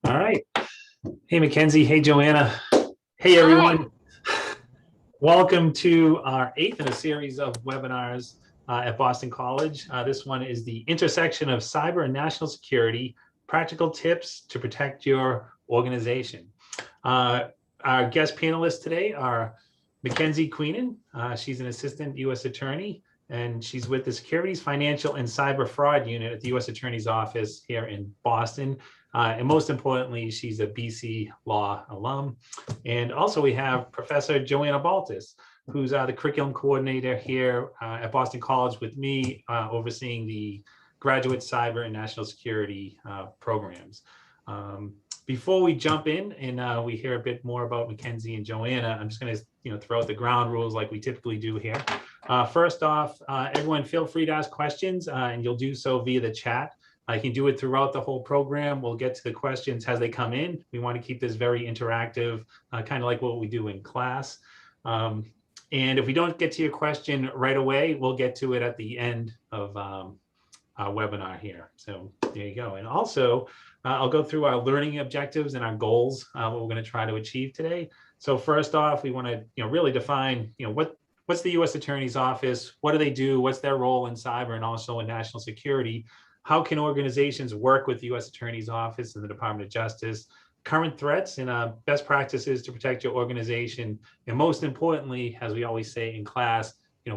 All right. Hey, Mackenzie. Hey, Joanna. Hey, Hi. everyone. Welcome to our eighth in a series of webinars at Boston College. This one is the intersection of cyber and national security, practical tips to protect your organization. Uh, our guest panelists today are Mackenzie Queenan. She's an assistant U.S. attorney, and she's with the Securities, Financial, and Cyber Fraud Unit at the U.S. Attorney's Office here in Boston. And most importantly, she's a BC Law alum. And also we have Professor Joanna Baltus, who's the curriculum coordinator here at Boston College with me, overseeing the graduate cyber and national security programs. Before we jump in and we hear a bit more about Mackenzie and Joanna, I'm just going to throw out the ground rules like we typically do here. First off, everyone feel free to ask questions and you'll do so via the chat. You can do it throughout the whole program. We'll get to the questions as they come in. We want to keep this very interactive, kind of like what we do in class. And if we don't get to your question right away, we'll get to it at the end of our webinar here. So there you go. And also, I'll go through our learning objectives and our goals, what we're going to try to achieve today. So first off, we want to really define what's the U.S. Attorney's Office, what do they do, what's their role in cyber and also in national security. How can organizations work with the U.S. Attorney's Office and the Department of Justice, current threats and best practices to protect your organization, and most importantly, as we always say in class,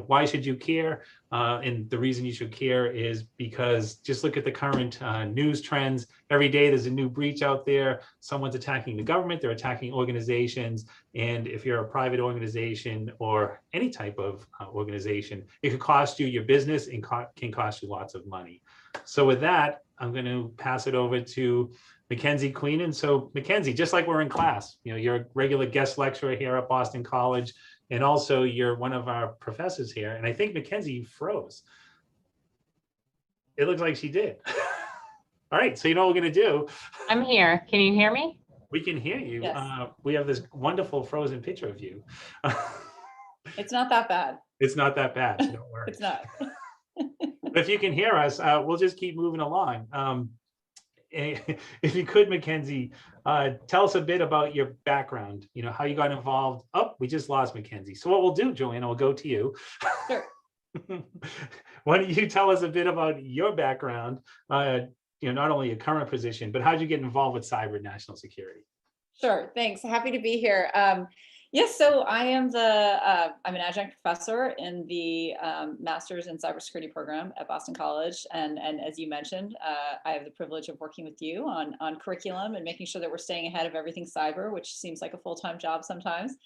why should you care? And the reason you should care is because just look at the current news trends. Every day there's a new breach out there. Someone's attacking the government, they're attacking organizations. And if you're a private organization or any type of organization, it could cost you your business and can cost you lots of money. So with that, I'm going to pass it over to Mackenzie Queenan. So Mackenzie, just like we're in class, you're a regular guest lecturer here at Boston College. And also you're one of our professors here. And I think Mackenzie froze. It looks like she did. All right, so you know what we're gonna do? I'm here. Can you hear me? We can hear you. Yes. We have this wonderful frozen picture of you. It's not that bad. It's not that bad, so don't worry. It's not. But if you can hear us, we'll just keep moving along. If you could, Mackenzie, tell us a bit about your background, how you got involved. Oh, we just lost Mackenzie. So what we'll do, Joanna, we'll go to you. Sure. Why don't you tell us a bit about your background, not only your current position, but how did you get involved with cyber and national security? Sure. Thanks. Happy to be here. Yes, so I am I'm an adjunct professor in the Master's in Cybersecurity program at Boston College. And as you mentioned, I have the privilege of working with you on curriculum and making sure that we're staying ahead of everything cyber, which seems like a full-time job sometimes.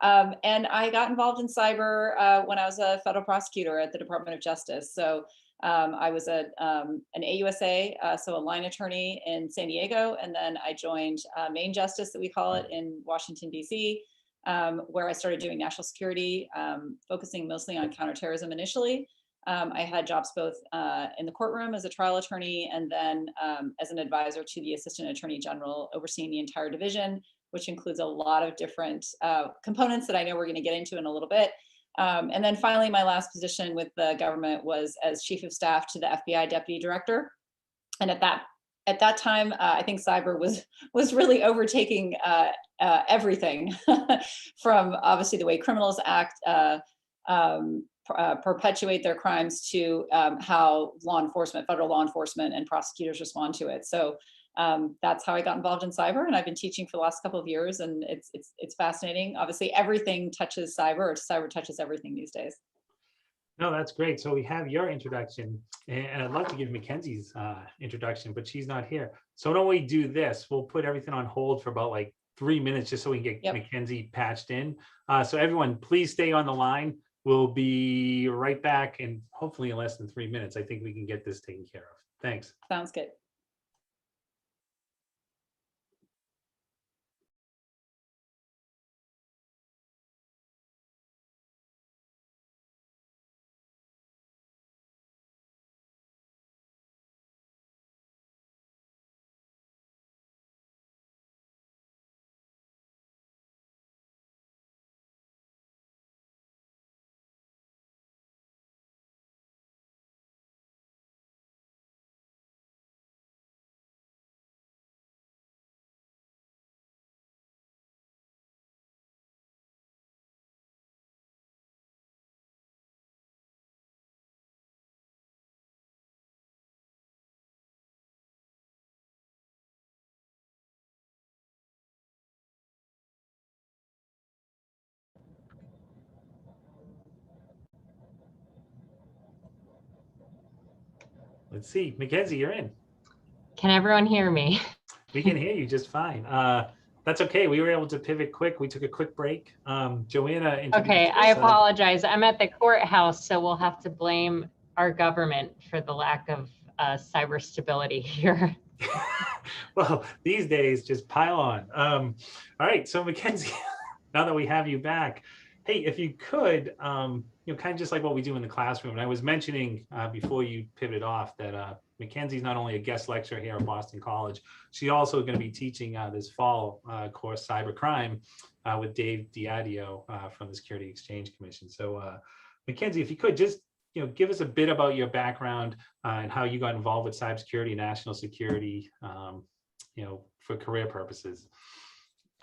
And I got involved in cyber when I was a federal prosecutor at the Department of Justice. So I was an AUSA, so a line attorney in San Diego. And then I joined Main Justice, that we call it, in Washington, D.C., where I started doing national security, focusing mostly on counterterrorism initially. I had jobs both in the courtroom as a trial attorney and then as an advisor to the Assistant Attorney General, overseeing the entire division, which includes a lot of different components that I know we're going to get into in a little bit. And then finally, my last position with the government was as Chief of Staff to the FBI Deputy Director. And at that time, I think cyber was really overtaking everything from obviously the way criminals act, perpetuate their crimes, to how federal law enforcement and prosecutors respond to it. So that's how I got involved in cyber, and I've been teaching for the last couple of years, and it's fascinating. Obviously, everything touches cyber, or cyber touches everything these days. No, that's great. So we have your introduction, and I'd love to give Mackenzie's introduction, but she's not here. So why don't we do this? We'll put everything on hold for about like 3 minutes just so we can get Mackenzie patched in. So everyone, please stay on the line. We'll be right back, and hopefully in less than 3 minutes, I think we can get this taken care of. Thanks. Sounds good. Let's see. Mackenzie, you're in. Can everyone hear me? We can hear you just fine. That's okay. We were able to pivot quick. We took a quick break. Joanna introduced Okay, I herself. apologize. I'm at the courthouse, so we'll have to blame our government for the lack of cyber stability here. Well, these days, just pile on. All right, so Mackenzie, now that we have you back, hey, if you could, kind of just like what we do in the classroom. And I was mentioning before you pivoted off that Mackenzie's not only a guest lecturer here at Boston College, she's also going to be teaching this fall course, Cybercrime, with Dave Diadio from the Security Exchange Commission. So Mackenzie, if you could just give us a bit about your background and how you got involved with cybersecurity, national security, for career purposes.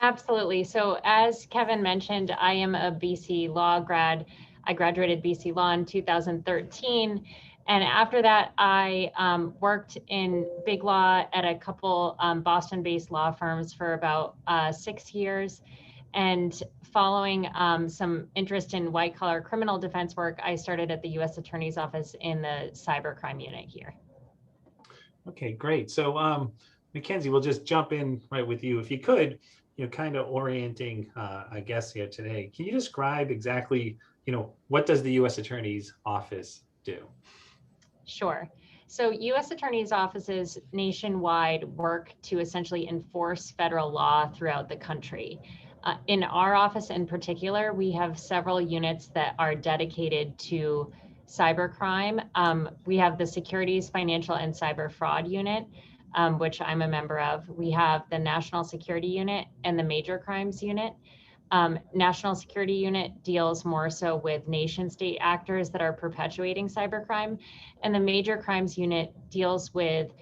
Absolutely. So as Kevin mentioned, I am a BC law grad. I graduated BC law in 2013. And after that, I worked in big law at a couple Boston-based law firms for about 6 years. And following some interest in white-collar criminal defense work, I started at the U.S. Attorney's Office in the cybercrime unit here. Okay, great. So Mackenzie, we'll just jump in right with you. If you could, kind of orienting I guess here today, can you describe exactly, what does the U.S. Attorney's Office do? Sure. So U.S. Attorney's offices nationwide work to essentially enforce federal law throughout the country. In our office in particular, we have several units that are dedicated to cybercrime. We have the Securities, Financial, and Cyber Fraud Unit, which I'm a member of. We have the National Security Unit and the Major Crimes Unit. National Security Unit deals more so with nation state actors that are perpetuating cybercrime. And the Major Crimes Unit deals with,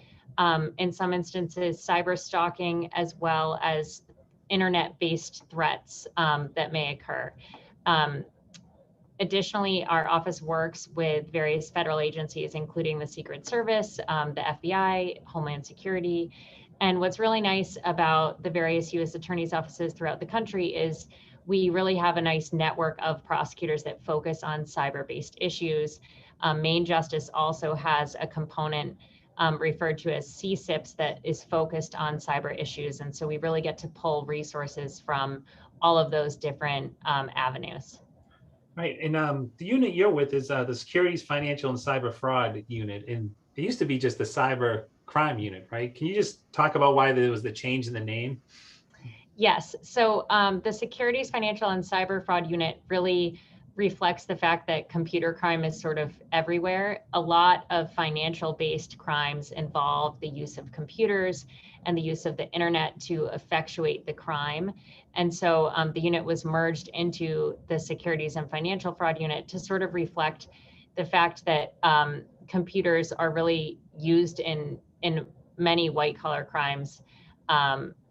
in some instances, cyber stalking as well as internet-based threats that may occur. Additionally, our office works with various federal agencies, including the Secret Service, the FBI, Homeland Security. And what's really nice about the various U.S. attorneys' offices throughout the country is we really have a nice network of prosecutors that focus on cyber-based issues. Main Justice also has a component referred to as CSIPs that is focused on cyber issues. And so we really get to pull resources from all of those different avenues. Right, and the unit you're with is the Securities, Financial, and Cyber Fraud Unit. And it used to be just the Cyber Crime Unit, right? Can you just talk about why there was the change in the name? Yes, so the Securities, Financial, and Cyber Fraud Unit really reflects the fact that computer crime is sort of everywhere. A lot of financial-based crimes involve the use of computers and the use of the internet to effectuate the crime. And so the unit was merged into the Securities and Financial Fraud Unit to sort of reflect the fact that computers are really used in many white-collar crimes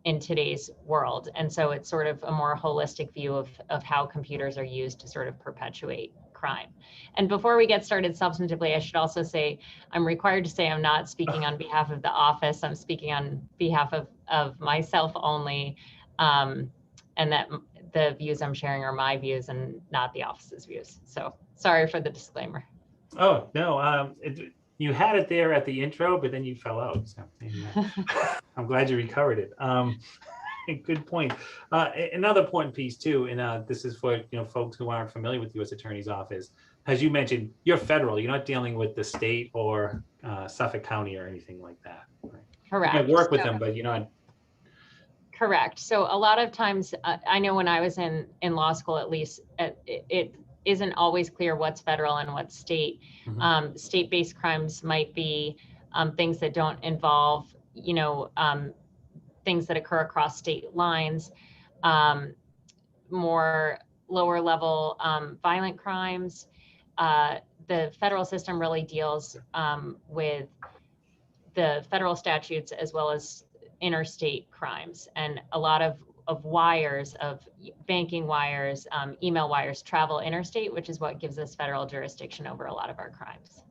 in today's world. And so it's sort of a more holistic view of how computers are used to sort of perpetuate crime. And before we get started substantively, I should also say, I'm required to say I'm not speaking on behalf of the office. I'm speaking on behalf of myself only, and that the views I'm sharing are my views and not the office's views. So sorry for the disclaimer. Oh, no, you had it there at the intro, but then you fell out. So I'm glad you recovered it. Good point. Another important piece too, and this is for folks who aren't familiar with the U.S. Attorney's Office. As you mentioned, you're federal. You're not dealing with the state or Suffolk County or anything like that. Right? Correct. You might work with them, but you're not. Correct. So a lot of times, I know when I was in law school, at least, it isn't always clear what's federal and what's state. Mm-hmm. State-based crimes might be things that don't involve, things that occur across state lines, more lower level violent crimes. The federal system really deals with the federal statutes as well as interstate crimes, and a lot of wires, of banking wires, email wires travel interstate, which is what gives us federal jurisdiction over a lot of our crimes.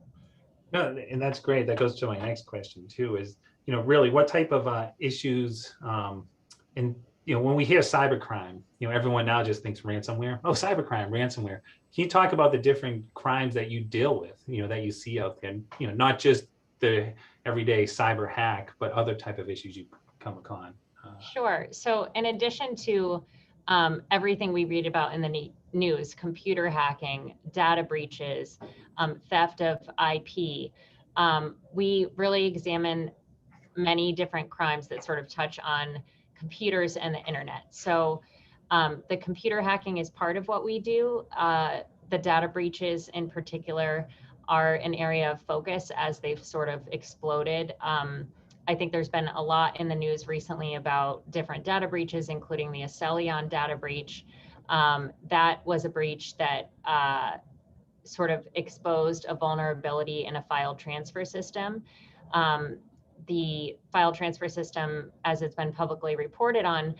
No, and that's great. That goes to my next question too, is, really what type of issues, and, when we hear cybercrime, everyone now just thinks ransomware. Oh, cybercrime, ransomware. Can you talk about the different crimes that you deal with, that you see out there, not just the everyday cyber hack, but other type of issues you come upon. Sure. So in addition to everything we read about in the news, computer hacking, data breaches, theft of IP, we really examine many different crimes that sort of touch on computers and the internet. So the computer hacking is part of what we do. The data breaches in particular are an area of focus as they've sort of exploded. I think there's been a lot in the news recently about different data breaches, including the Acelion data breach. That was a breach that sort of exposed a vulnerability in a file transfer system. The file transfer system, as it's been publicly reported on,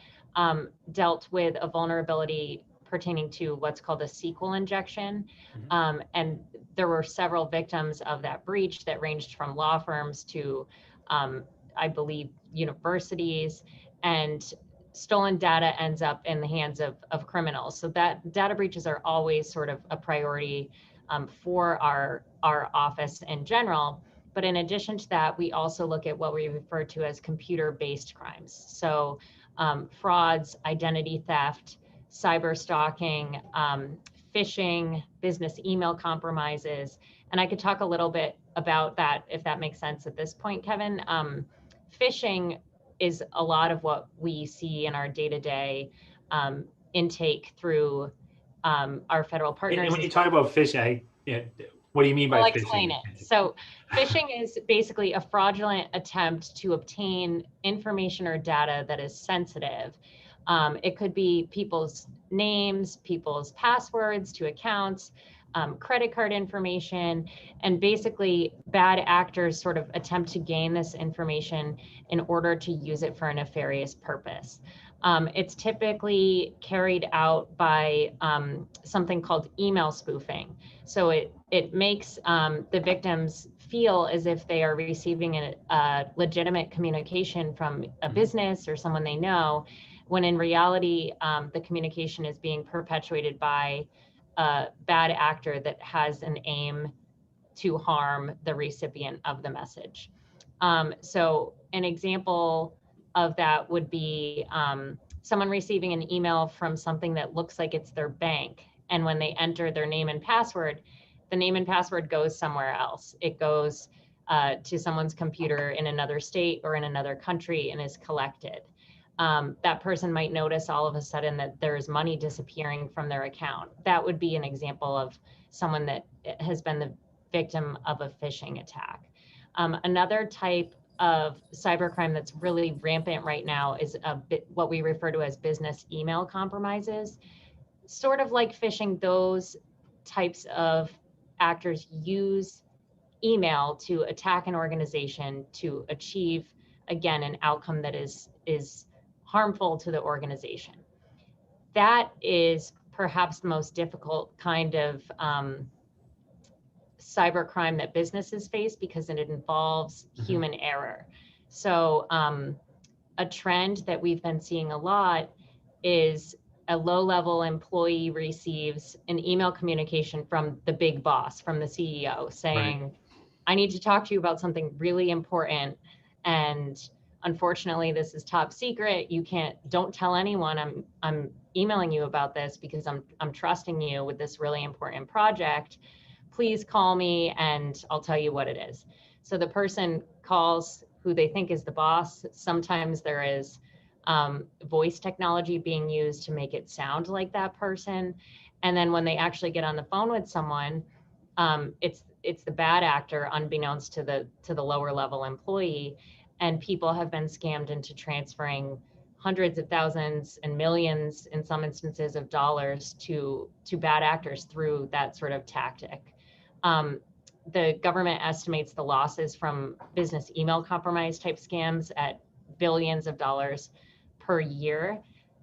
dealt with a vulnerability pertaining to what's called a SQL injection. And there were several victims of that breach that ranged from law firms to, I believe, universities, and stolen data ends up in the hands of criminals. So that data breaches are always sort of a priority for our office in general. But in addition to that, we also look at what we refer to as computer-based crimes. So frauds, identity theft, cyber stalking, phishing, business email compromises. And I could talk a little bit about that if that makes sense at this point, Kevin. Phishing is a lot of what we see in our day-to-day intake through our federal partners. And when you talk about phishing, what do you mean by phishing? I'll explain it. So phishing is basically a fraudulent attempt to obtain information or data that is sensitive. It could be people's names, people's passwords to accounts, credit card information, and basically bad actors sort of attempt to gain this information in order to use it for a nefarious purpose. It's typically carried out by something called email spoofing. So it makes the victims feel as if they are receiving a legitimate communication from a business or someone they know, when in reality, the communication is being perpetuated by a bad actor that has an aim to harm the recipient of the message. So an example of that would be someone receiving an email from something that looks like it's their bank. And when they enter their name and password, the name and password goes somewhere else. It goes to someone's computer in another state or in another country and is collected. That person might notice all of a sudden that there's money disappearing from their account. That would be an example of someone that has been the victim of a phishing attack. Another type of cybercrime that's really rampant right now is what we refer to as business email compromises. Sort of like phishing, those types of actors use email to attack an organization to achieve, again, an outcome that is harmful to the organization. That is perhaps the most difficult kind of cybercrime that businesses face because it involves human error. So a trend that we've been seeing a lot is a low-level employee receives an email communication from the big boss, from the CEO, saying, right, I need to talk to you about something really important, and unfortunately this is top secret. You don't tell anyone I'm emailing you about this because I'm trusting you with this really important project. Please call me and I'll tell you what it is. So the person calls who they think is the boss. Sometimes there is voice technology being used to make it sound like that person. And then when they actually get on the phone with someone, it's the bad actor unbeknownst to the lower level employee. And people have been scammed into transferring hundreds of thousands and millions, in some instances, of dollars to bad actors through that sort of tactic. The government estimates the losses from business email compromise type scams at billions of dollars per year.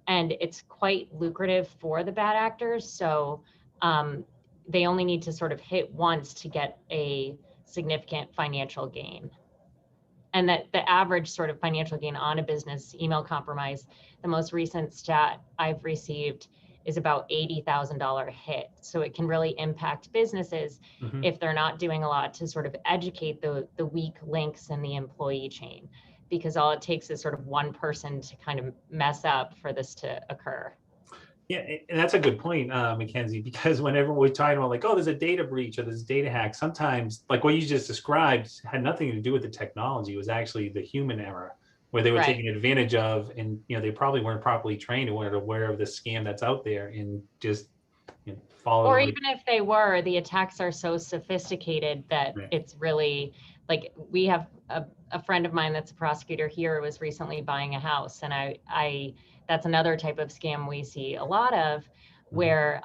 And it's quite lucrative for the bad actors. So they only need to sort of hit once to get a significant financial gain. And that the average sort of financial gain on a business email compromise, the most recent stat I've received is about $80,000 hit. So it can really impact businesses if they're not doing a lot to sort of educate the weak links in the employee chain, because all it takes is sort of one person to kind of mess up for this to occur. Yeah, and that's a good point, Mackenzie, because whenever we're talking about like, oh, there's a data breach or there's a data hack, sometimes like what you just described had nothing to do with the technology. It was actually the human error where they were Right. taking advantage of, and they probably weren't properly trained or weren't aware of the scam that's out there and just follow. Or even if they were, the attacks are so sophisticated that Right. it's really like, we have a friend of mine that's a prosecutor here was recently buying a house, and I that's another type of scam we see a lot of, where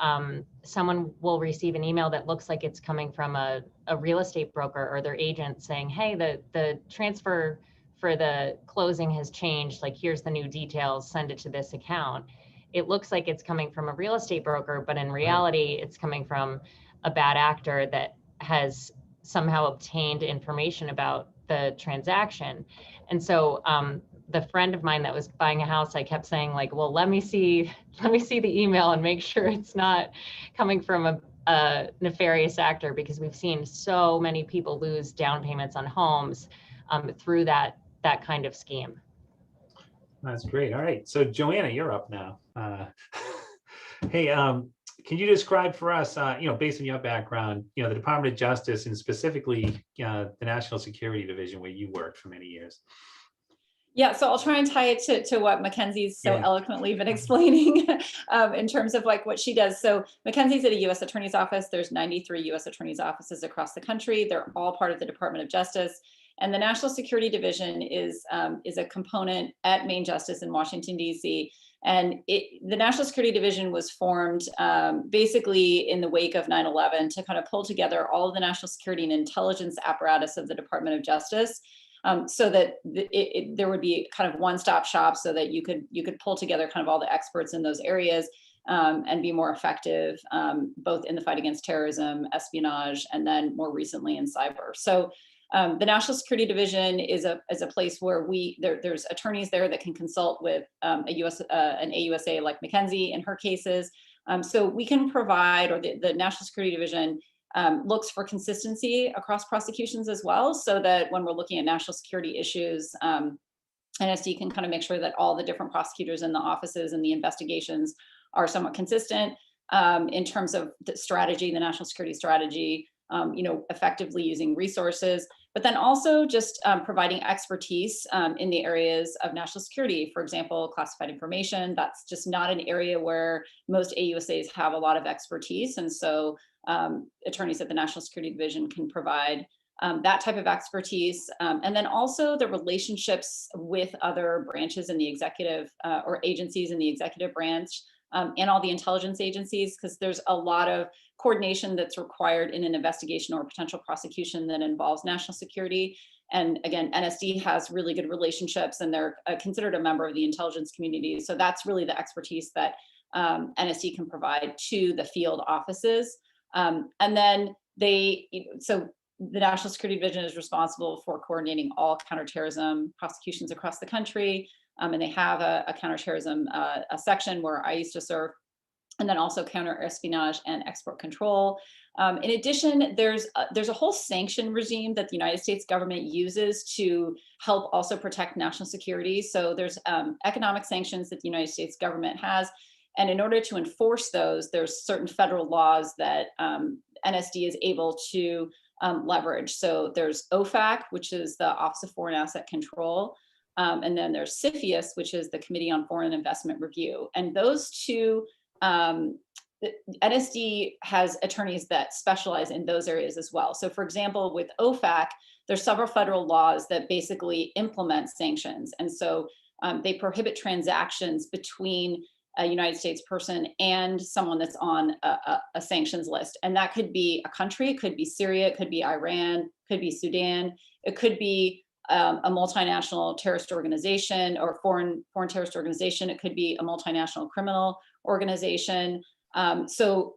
someone will receive an email that looks like it's coming from a real estate broker or their agent saying, hey, the transfer for the closing has changed, like here's the new details, send it to this account. It looks like it's coming from a real estate broker, but in reality, it's coming from a bad actor that has somehow obtained information about the transaction. And so the friend of mine that was buying a house, I kept saying like, well, let me see the email and make sure it's not coming from a nefarious actor, because we've seen so many people lose down payments on homes through that kind of scheme. That's great. All right, so Joanna, you're up now. Hey, can you describe for us, based on your background, the Department of Justice and specifically the National Security Division where you worked for many years? Yeah, so I'll try and tie it to what Mackenzie's so eloquently been explaining in terms of like what she does. So Mackenzie's at a U.S. Attorney's Office. There's 93 U.S. Attorney's offices across the country. They're all part of the Department of Justice. And the National Security Division is a component at Main Justice in Washington, D.C. And the National Security Division was formed basically in the wake of 9/11 to kind of pull together all of the national security and intelligence apparatus of the Department of Justice. So that there would be kind of one-stop shop, so that you could pull together kind of all the experts in those areas and be more effective, both in the fight against terrorism, espionage, and then more recently in cyber. So the National Security Division is a place where there's attorneys there that can consult with an AUSA like Mackenzie in her cases. So we can provide, or the National Security Division looks for consistency across prosecutions as well, so that when we're looking at national security issues, NSD can kind of make sure that all the different prosecutors in the offices and the investigations are somewhat consistent in terms of the strategy, the national security strategy, effectively using resources, but then also just providing expertise in the areas of national security. For example, classified information, that's just not an area where most AUSAs have a lot of expertise. And so attorneys at the National Security Division can provide that type of expertise. And then also the relationships with other branches in the executive or agencies in the executive branch and all the intelligence agencies, because there's a lot of coordination that's required in an investigation or potential prosecution that involves national security. And again, NSD has really good relationships, and they're considered a member of the intelligence community. So that's really the expertise that NSD can provide to the field offices. And then so the National Security Division is responsible for coordinating all counterterrorism prosecutions across the country. And they have a counterterrorism a section where I used to serve, and then also counter espionage and export control. In addition, there's a whole sanction regime that the United States government uses to help also protect national security. So there's economic sanctions that the United States government has. And in order to enforce those, there's certain federal laws that NSD is able to leverage. So there's OFAC, which is the Office of Foreign Asset Control. And then there's CFIUS, which is the Committee on Foreign Investment Review. And those two, NSD has attorneys that specialize in those areas as well. So for example, with OFAC, there's several federal laws that basically implement sanctions. And so they prohibit transactions between a United States person and someone that's on a sanctions list. And that could be a country, it could be Syria, it could be Iran, it could be Sudan, it could be a multinational terrorist organization or foreign terrorist organization. It could be a multinational criminal organization. So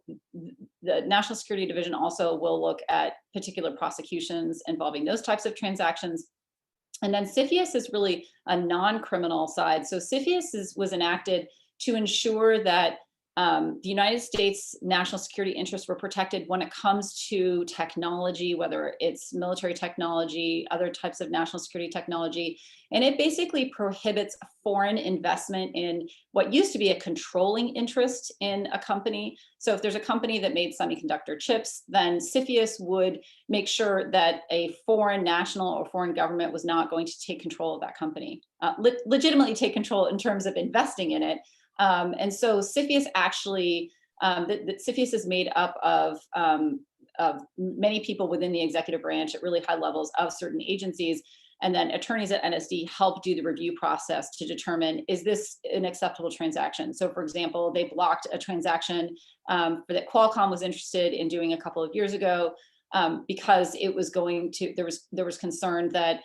the National Security Division also will look at particular prosecutions involving those types of transactions. And then CFIUS is really a non-criminal side. So CFIUS was enacted to ensure that the United States national security interests were protected when it comes to technology, whether it's military technology, other types of national security technology. And it basically prohibits foreign investment in what used to be a controlling interest in a company. So if there's a company that made semiconductor chips, then CFIUS would make sure that a foreign national or foreign government was not going to take control of that company, legitimately take control in terms of investing in it. And so CFIUS actually, the CFIUS is made up of many people within the executive branch at really high levels of certain agencies. And then attorneys at NSD help do the review process to determine, is this an acceptable transaction? So for example, they blocked a transaction that Qualcomm was interested in doing a couple of years ago because it was going to, there was concern that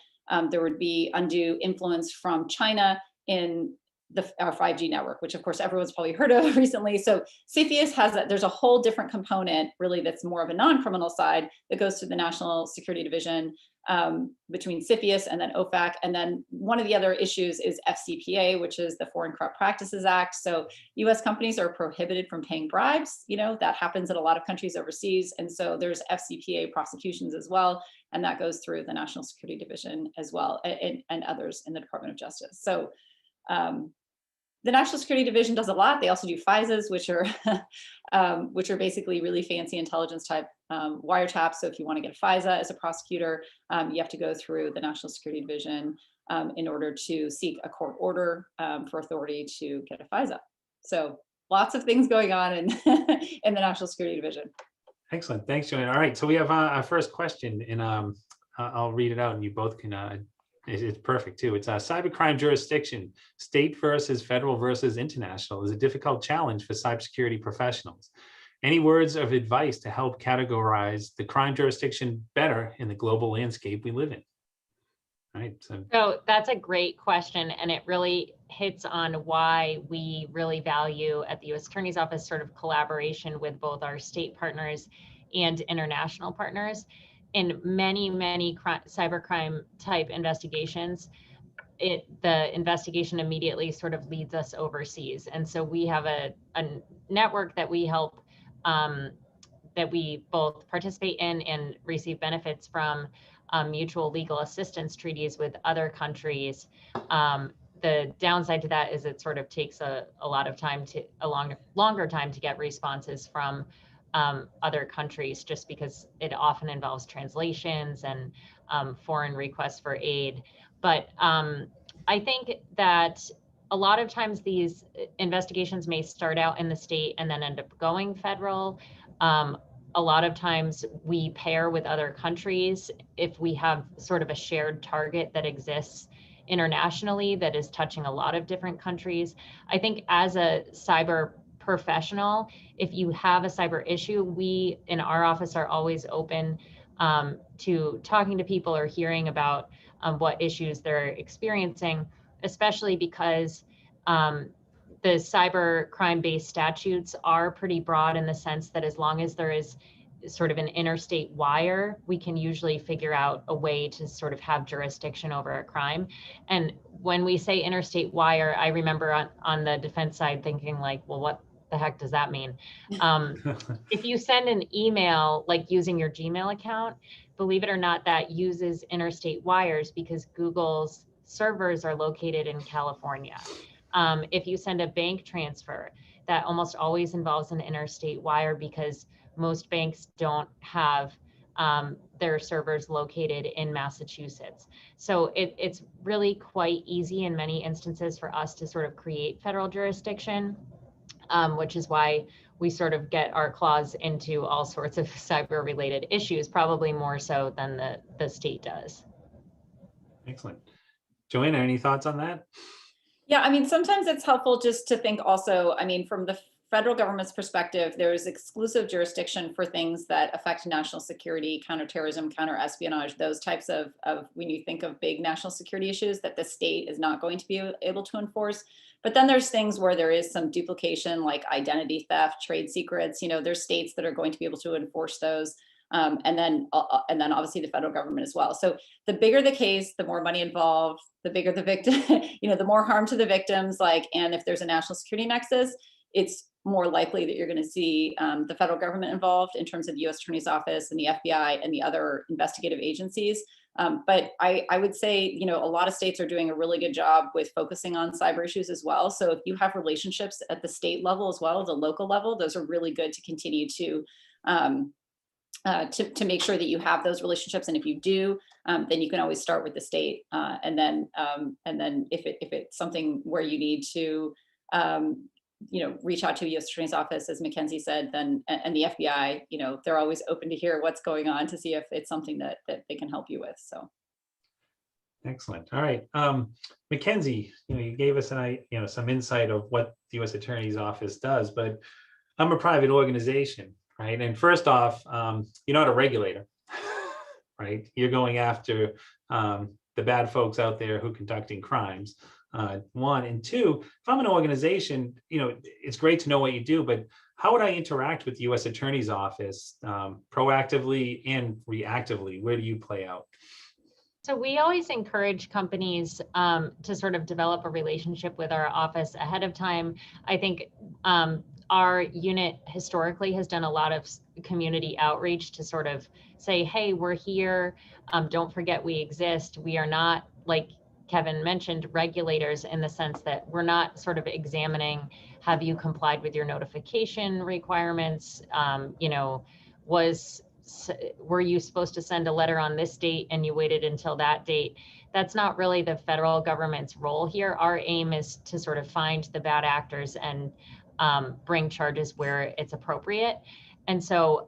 there would be undue influence from China in our 5G network, which of course everyone's probably heard of recently. So CFIUS has there's a whole different component really that's more of a non-criminal side that goes to the National Security Division between CFIUS and then OFAC. And then one of the other issues is FCPA, which is the Foreign Corrupt Practices Act. So US companies are prohibited from paying bribes. You know, that happens in a lot of countries overseas. And so there's FCPA prosecutions as well. And that goes through the National Security Division as well, and others in the Department of Justice. So the National Security Division does a lot. They also do FISAs, which are basically really fancy intelligence type wiretaps. So if you want to get a FISA as a prosecutor, you have to go through the National Security Division in order to seek a court order for authority to get a FISA. So lots of things going on in, in the National Security Division. Excellent. Thanks, Joanne. All right. So we have our first question, and I'll read it out and you both can it's perfect too. It's a cybercrime jurisdiction, state versus federal versus international, is a difficult challenge for cybersecurity professionals. Any words of advice to help categorize the crime jurisdiction better in the global landscape we live in? All right. So that's a great question, and it really hits on why we really value at the U.S. Attorney's Office sort of collaboration with both our state partners and international partners. In many cybercrime type investigations, the investigation immediately sort of leads us overseas. And so we have a network that we help, that we both participate in and receive benefits from mutual legal assistance treaties with other countries. The downside to that is it sort of takes a lot of time longer time to get responses from other countries, just because it often involves translations and foreign requests for aid. But I think that a lot of times these investigations may start out in the state and then end up going federal. A lot of times we pair with other countries if we have sort of a shared target that exists internationally that is touching a lot of different countries. I think as a cyber professional, if you have a cyber issue, we in our office are always open to talking to people or hearing about what issues they're experiencing, especially because the cyber crime-based statutes are pretty broad in the sense that as long as there is sort of an interstate wire, we can usually figure out a way to sort of have jurisdiction over a crime. And when we say interstate wire, I remember on the defense side thinking like, well, what the heck does that mean? If you send an email, like using your Gmail account, believe it or not, that uses interstate wires because Google's servers are located in California. If you send a bank transfer, that almost always involves an interstate wire because most banks don't have their servers located in Massachusetts. So it's really quite easy in many instances for us to sort of create federal jurisdiction, which is why we sort of get our claws into all sorts of cyber related issues, probably more so than the state does. Excellent. Joanna, any thoughts on that? Yeah, I mean, sometimes it's helpful just to think also, I mean, from the federal government's perspective, there is exclusive jurisdiction for things that affect national security, counterterrorism, counterespionage, those types of when you think of big national security issues that the state is not going to be able to enforce. But then there's things where there is some duplication, like identity theft, trade secrets. You know, there's states that are going to be able to enforce those. And then obviously the federal government as well. So the bigger the case, the more money involved, the bigger the victim, you know, the more harm to the victims, like, and if there's a national security nexus, it's more likely that you're going to see the federal government involved in terms of the U.S. Attorney's Office and the FBI and the other investigative agencies. But I would say, a lot of states are doing a really good job with focusing on cyber issues as well. So if you have relationships at the state level as well as the local level, those are really good to continue to make sure that you have those relationships. And if you do, then you can always start with the state, and then if it's something where you need to reach out to a U.S. Attorney's Office, as Mackenzie said, then and the FBI, they're always open to hear what's going on to see if it's something that they can help you with. So. Excellent. All right, Mackenzie, you gave us some insight of what the U.S. Attorney's Office does, but I'm a private organization, right? And first off, you're not a regulator, right? You're going after the bad folks out there who are conducting crimes. One, and two, if I'm an organization, it's great to know what you do, but how would I interact with the U.S. Attorney's Office proactively and reactively? Where do you play out? So we always encourage companies to sort of develop a relationship with our office ahead of time. I think our unit historically has done a lot of community outreach to sort of say, hey, we're here. Don't forget we exist. We are not, like Kevin mentioned, regulators in the sense that we're not sort of examining, have you complied with your notification requirements? Were you supposed to send a letter on this date and you waited until that date? That's not really the federal government's role here. Our aim is to sort of find the bad actors and bring charges where it's appropriate. And so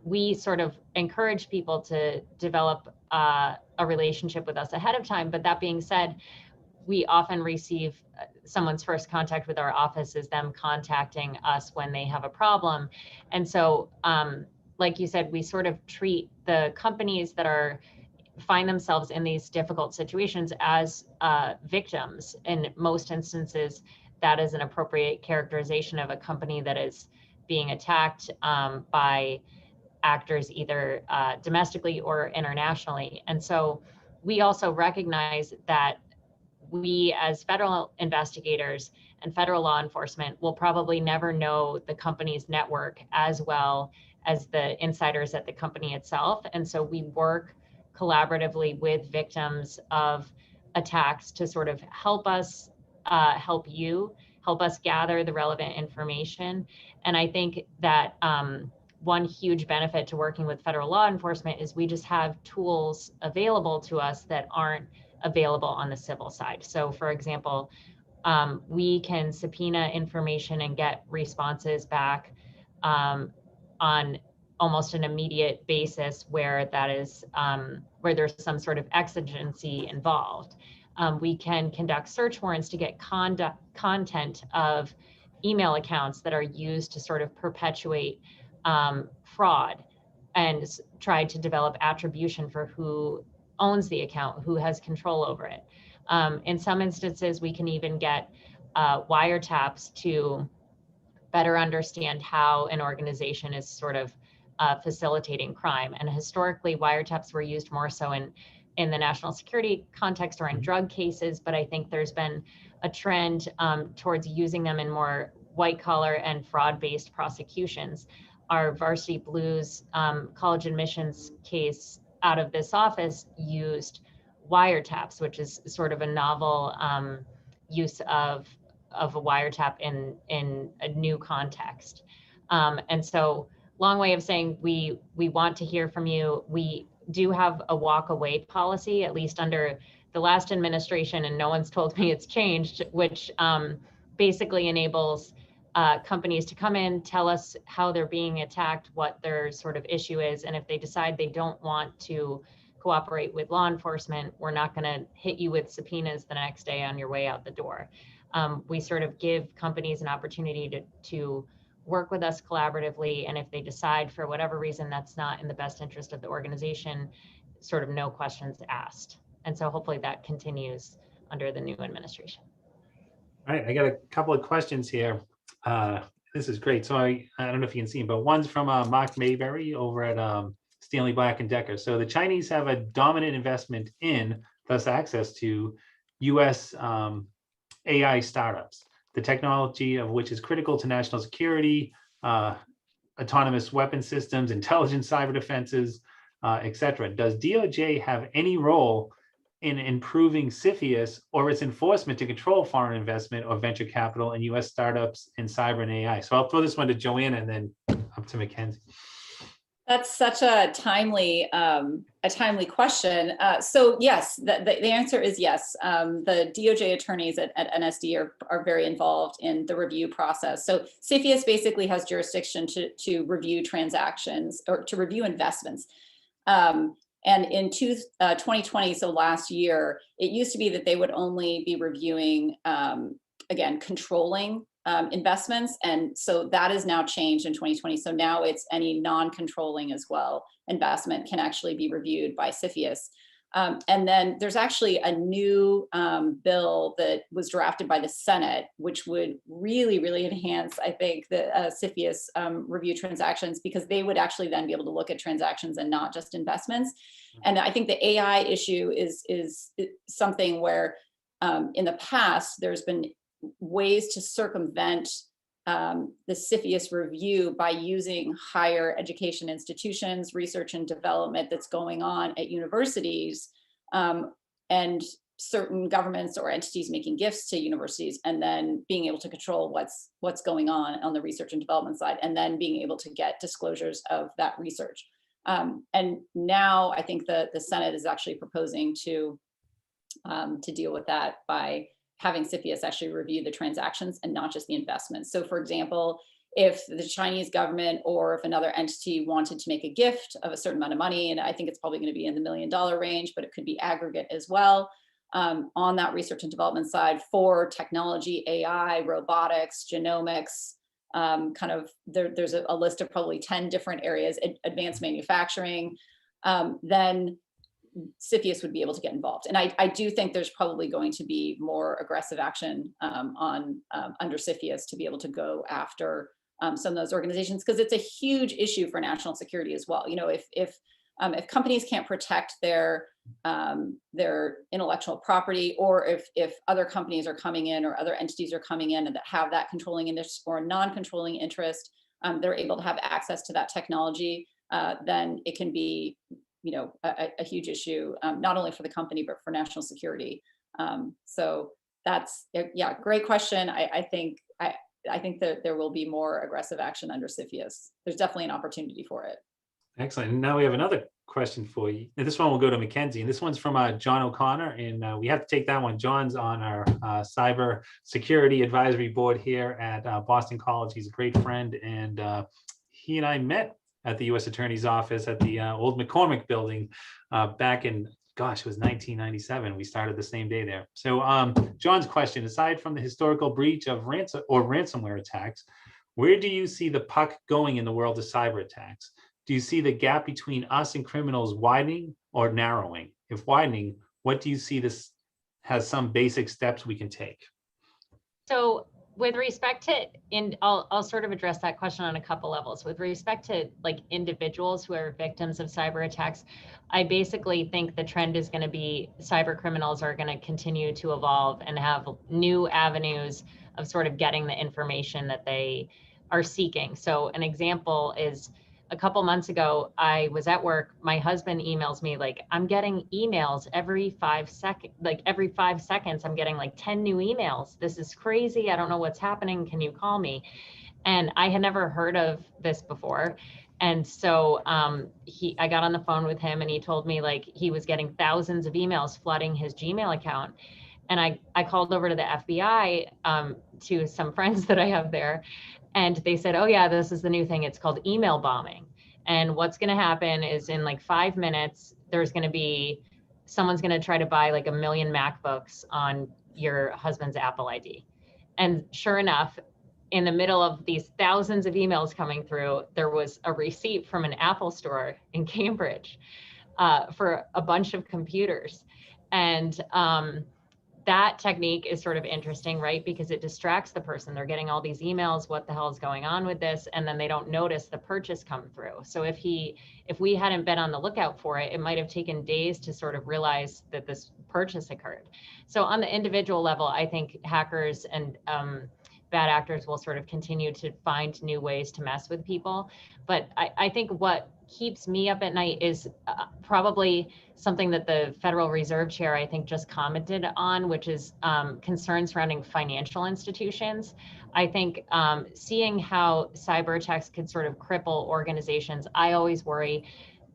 we sort of encourage people to develop a relationship with us ahead of time. But that being said, we often receive someone's first contact with our office is them contacting us when they have a problem. And so, like you said, we sort of treat the companies that find themselves in these difficult situations as victims. In most instances, that is an appropriate characterization of a company that is being attacked by actors either domestically or internationally. And so we also recognize that we as federal investigators and federal law enforcement will probably never know the company's network as well as the insiders at the company itself. And so we work collaboratively with victims of attacks to sort of help us, help us gather the relevant information. And I think that one huge benefit to working with federal law enforcement is we just have tools available to us that aren't available on the civil side. So for example, we can subpoena information and get responses back on almost an immediate basis where that is where there's some sort of exigency involved. We can conduct search warrants to get content of email accounts that are used to sort of perpetuate fraud and try to develop attribution for who owns the account, who has control over it. In some instances, we can even get wiretaps to better understand how an organization is sort of facilitating crime. And historically, wiretaps were used more so in the national security context or in drug cases, but I think there's been a trend towards using them in more white collar and fraud-based prosecutions. Our Varsity Blues college admissions case out of this office used wiretaps, which is sort of a novel use of a wiretap in a new context. And so, long way of saying we want to hear from you. We do have a walk away policy, at least under the last administration, and no one's told me it's changed, which basically enables companies to come in, tell us how they're being attacked, what their sort of issue is, and if they decide they don't want to cooperate with law enforcement, we're not going to hit you with subpoenas the next day on your way out the door. We sort of give companies an opportunity to work with us collaboratively, and if they decide for whatever reason that's not in the best interest of the organization, sort of no questions asked. And so hopefully that continues under the new administration. All right, I got a couple of questions here. This is great. So I don't know if you can see them, but one's from Mark Mayberry over at Stanley Black & Decker. So the Chinese have a dominant investment in, thus access to, U.S. AI startups. the technology of which is critical to national security, autonomous weapon systems, intelligent cyber defenses, et cetera. Does DOJ have any role in improving CFIUS or its enforcement to control foreign investment or venture capital in U.S. startups in cyber and AI? So I'll throw this one to Joanna and then up to Mackenzie. That's such a timely question. So yes, the answer is yes. The DOJ attorneys at NSD are very involved in the review process. So CFIUS basically has jurisdiction to review transactions or to review investments. And in 2020, so last year, it used to be that they would only be reviewing, again, controlling investments. And so that is now changed in 2020. So now it's any non-controlling as well investment can actually be reviewed by CFIUS. And then there's actually a new bill that was drafted by the Senate, which would really, really enhance, I think, the CFIUS review transactions, because they would actually then be able to look at transactions and not just investments. And I think the AI issue is something where in the past, there's been ways to circumvent the CFIUS review by using higher education institutions, research and development that's going on at universities, and certain governments or entities making gifts to universities, and then being able to control what's going on the research and development side, and then being able to get disclosures of that research. And now I think the Senate is actually proposing to deal with that by having CFIUS actually review the transactions and not just the investments. So for example, if the Chinese government or if another entity wanted to make a gift of a certain amount of money, and I think it's probably going to be in the $1 million range, but it could be aggregate as well, on that research and development side for technology, AI, robotics, genomics, kind of there's a list of probably 10 different areas, advanced manufacturing, then CFIUS would be able to get involved. And I do think there's probably going to be more aggressive action under CFIUS to be able to go after some of those organizations, because it's a huge issue for national security as well. You know, if companies can't protect their intellectual property, or if other companies are coming in or other entities are coming in and that have that controlling interest or non-controlling interest, they're able to have access to that technology, then it can be, you know, a huge issue, not only for the company, but for national security. So that's, yeah, great question. I think that there will be more aggressive action under CFIUS. There's definitely an opportunity for it. Excellent. And now we have another question for you. And this one will go to Mackenzie. And this one's from John O'Connor. And we have to take that one. John's on our cyber security advisory board here at Boston College. He's a great friend. And he and I met at the U.S. Attorney's Office at the old McCormick building back in, gosh, it was 1997. We started the same day there. So John's question, aside from the historical breach of ransomware attacks, where do you see the puck going in the world of cyber attacks? Do you see the gap between us and criminals widening or narrowing? If widening, what do you see this has some basic steps we can take? So with respect to, I'll sort of address that question on a couple levels. With respect to like individuals who are victims of cyber attacks, I basically think the trend is going to be cyber criminals are going to continue to evolve and have new avenues of sort of getting the information that they are seeking. So an example is, a couple months ago, I was at work. My husband emails me like, I'm getting emails every 5 seconds. Like every 5 seconds, I'm getting like 10 new emails. This is crazy. I don't know what's happening. Can you call me? And I had never heard of this before. And so I got on the phone with him and he told me like he was getting thousands of emails flooding his Gmail account. And I called over to the FBI to some friends that I have there. And they said, oh yeah, this is the new thing. It's called email bombing. And what's going to happen is in like 5 minutes, there's going to be, someone's going to try to buy like 1 million MacBooks on your husband's Apple ID. And sure enough, in the middle of these thousands of emails coming through, there was a receipt from an Apple store in Cambridge for a bunch of computers. And that technique is sort of interesting, right? Because it distracts the person. They're getting all these emails, what the hell is going on with this? And then they don't notice the purchase come through. So if we hadn't been on the lookout for it, it might have taken days to sort of realize that this purchase occurred. So on the individual level, I think hackers and bad actors will sort of continue to find new ways to mess with people. But I think what keeps me up at night is probably something that the Federal Reserve Chair, I think, just commented on, which is concerns surrounding financial institutions. I think seeing how cyber attacks could sort of cripple organizations, I always worry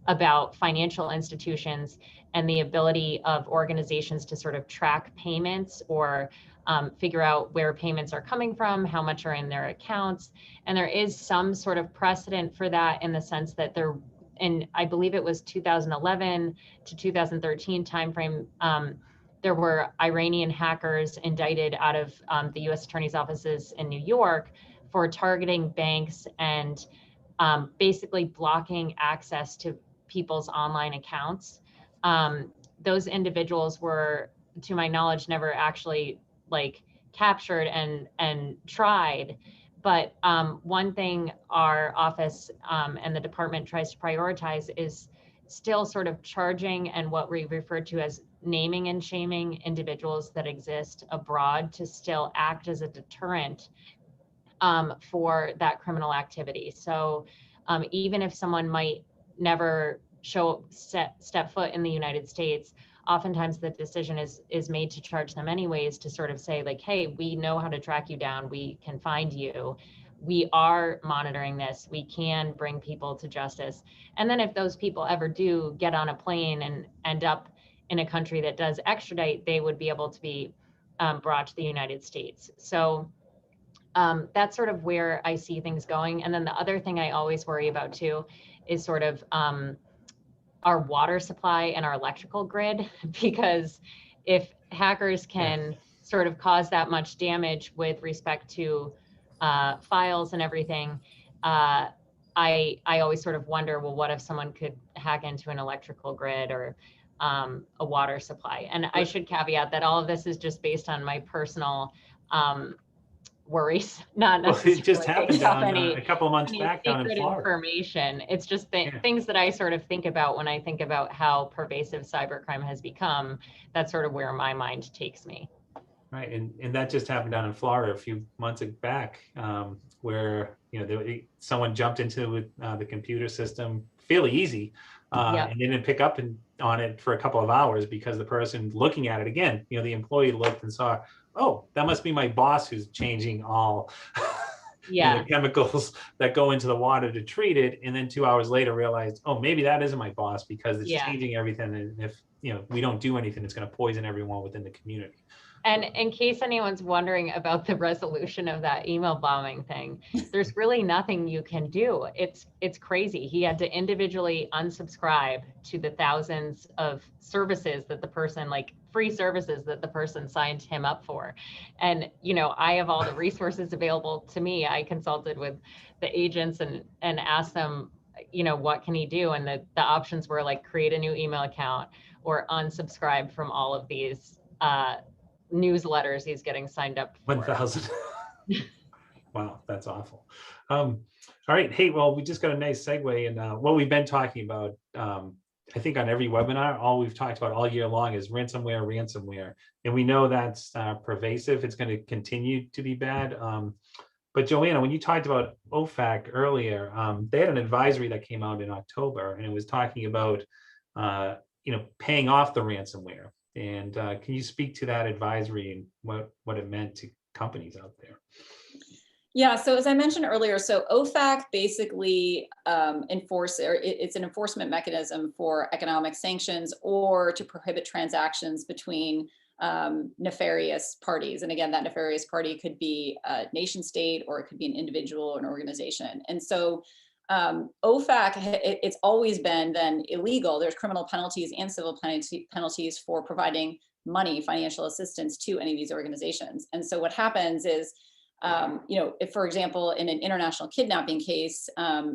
about financial institutions and the ability of organizations to sort of track payments or figure out where payments are coming from, how much are in their accounts. And there is some sort of precedent for that in the sense that there, and I believe it was 2011 to 2013 timeframe, there were Iranian hackers indicted out of the U.S. Attorney's offices in New York for targeting banks and basically blocking access to people's online accounts. Those individuals were, to my knowledge, never actually like captured and tried. But one thing our office and the department tries to prioritize is still sort of charging and what we refer to as naming and shaming individuals that exist abroad to still act as a deterrent for that criminal activity. So even if someone might never step foot in the United States, oftentimes the decision is made to charge them anyways, to sort of say like, hey, we know how to track you down, we can find you, we are monitoring this, we can bring people to justice. And then if those people ever do get on a plane and end up in a country that does extradite, they would be able to be brought to the United States. So that's sort of where I see things going. And then the other thing I always worry about too is sort of our water supply and our electrical grid, because if hackers can sort of cause that much damage with respect to files and everything, I always sort of wonder, well, what if someone could hack into an electrical grid or a water supply? And I should caveat that all of this is just based on my personal worries, not necessarily. Well, it just happened down a couple of months back down in Florida. Information. It's just things that I sort of think about when I think about how pervasive cybercrime has become. That's sort of where my mind takes me. Right, and that just happened down in Florida a few months back, where someone jumped into the computer system fairly easy, and they didn't pick up on it for a couple of hours because the person looking at it again, the employee looked and saw, oh, that must be my boss who's changing all the chemicals that go into the water to treat it, and then 2 hours later realized, oh, maybe that isn't my boss because it's changing everything, and if we don't do anything, it's going to poison everyone within the community. And in case anyone's wondering about the resolution of that email bombing thing, there's really nothing you can do. It's crazy. He had to individually unsubscribe to the thousands of services that the person, like free services that the person signed him up for. And, I have all the resources available to me. I consulted with the agents and asked them, what can he do? And the options were like create a new email account or unsubscribe from all of these newsletters he's getting signed up for. 1,000. Wow, that's awful. All right. Hey, well, we just got a nice segue, and what we've been talking about, I think on every webinar, all we've talked about all year long is ransomware. And we know that's pervasive. It's going to continue to be bad. But Joanna, when you talked about OFAC earlier, they had an advisory that came out in October, and it was talking about, paying off the ransomware. And can you speak to that advisory and what it meant to companies out there? Yeah, so as I mentioned earlier, so OFAC basically it's an enforcement mechanism for economic sanctions or to prohibit transactions between nefarious parties. And again, that nefarious party could be a nation state, or it could be an individual or an organization. And so OFAC, it's always been then illegal. There's criminal penalties and civil penalties for providing money, financial assistance to any of these organizations. And so what happens is, if, for example, in an international kidnapping case,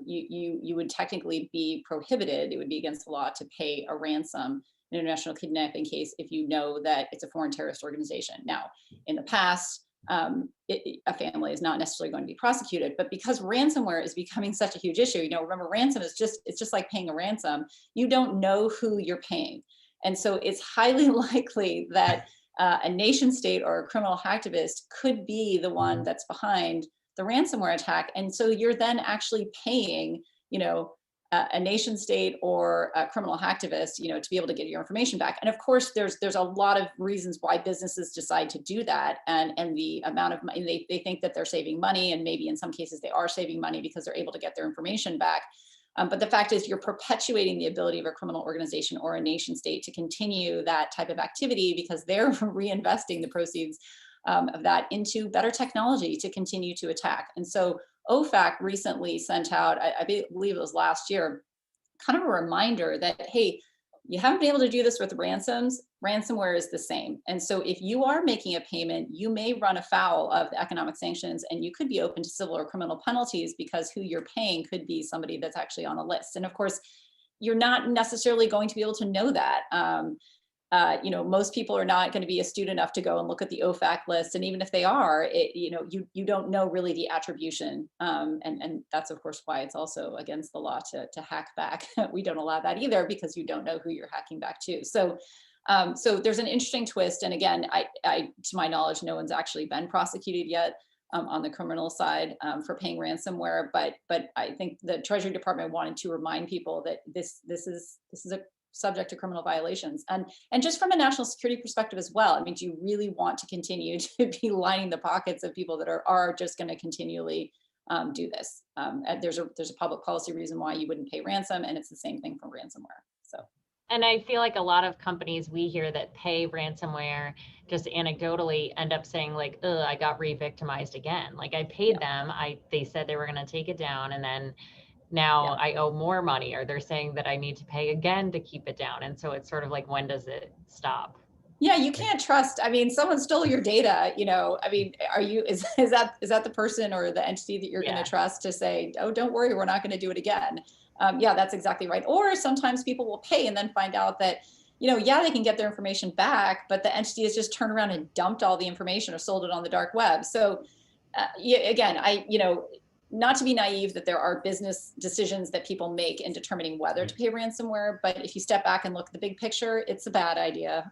you would technically be prohibited, it would be against the law to pay a ransom in an international kidnapping case if you know that it's a foreign terrorist organization. Now, in the past, a family is not necessarily going to be prosecuted, but because ransomware is becoming such a huge issue, remember, ransom is it's just like paying a ransom. You don't know who you're paying. And so it's highly likely that a nation state or a criminal hacktivist could be the one that's behind the ransomware attack. And so you're then actually paying, a nation state or a criminal hacktivist, to be able to get your information back. And of course, there's a lot of reasons why businesses decide to do that, and the amount of money they think that they're saving money, and maybe in some cases they are saving money because they're able to get their information back. But the fact is, you're perpetuating the ability of a criminal organization or a nation state to continue that type of activity because they're reinvesting the proceeds of that into better technology to continue to attack. And so OFAC recently sent out, I believe it was last year, kind of a reminder that, hey, you haven't been able to do this with ransoms. Ransomware is the same. And so if you are making a payment, you may run afoul of the economic sanctions, and you could be open to civil or criminal penalties because who you're paying could be somebody that's actually on a list. And of course, you're not necessarily going to be able to know that. Most people are not going to be astute enough to go and look at the OFAC list, and even if they are, you don't know really the attribution, and that's of course why it's also against the law to hack back. We don't allow that either because you don't know who you're hacking back to. So there's an interesting twist, and again, I to my knowledge, no one's actually been prosecuted yet on the criminal side for paying ransomware, but I think the Treasury Department wanted to remind people that this is a subject to criminal violations, and just from a national security perspective as well. I mean, do you really want to continue to be lining the pockets of people that are just going to continually do this? There's a public policy reason why you wouldn't pay ransom, and it's the same thing for ransomware. So. And I feel like a lot of companies we hear that pay ransomware just anecdotally end up saying like, "Ugh, I got re-victimized again. Like I paid them, they said they were going to take it down, and then now I owe more money," or they're saying that I need to pay again to keep it down. And so it's sort of like, when does it stop? Yeah, you can't trust. I mean, someone stole your data, I mean, is that the person or the entity that you're going to trust to say, "Oh, don't worry, we're not going to do it again"? Yeah, that's exactly right. Or sometimes people will pay and then find out that, they can get their information back, but the entity has just turned around and dumped all the information or sold it on the dark web. So again, not to be naive that there are business decisions that people make in determining whether to pay ransomware, but if you step back and look at the big picture, it's a bad idea.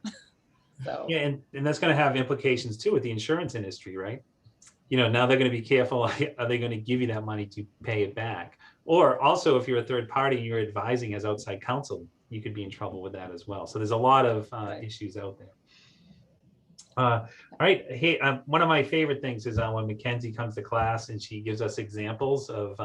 So yeah, and that's going to have implications too with the insurance industry, right? Now they're going to be careful. Are they going to give you that money to pay it back? Or also, if you're a third party and you're advising as outside counsel, you could be in trouble with that as well. So there's a lot of issues out there. All right. Hey, one of my favorite things is when Mackenzie comes to class and she gives us examples of,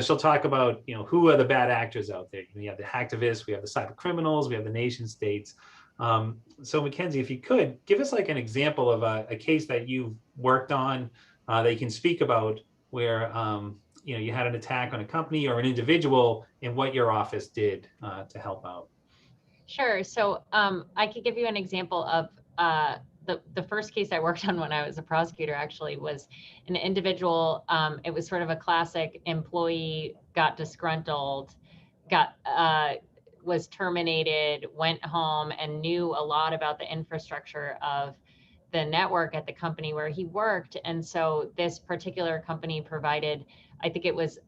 she'll talk about, who are the bad actors out there. We have the hacktivists, we have the cyber criminals, we have the nation states. So Mackenzie, if you could give us like an example of a case that you've worked on that you can speak about where, you had an attack on a company or an individual and what your office did to help out. Sure. So I could give you an example of the first case I worked on when I was a prosecutor actually was an individual. It was sort of a classic employee got disgruntled, was terminated, went home and knew a lot about the infrastructure of the network at the company where he worked. And so this particular company provided, I think it was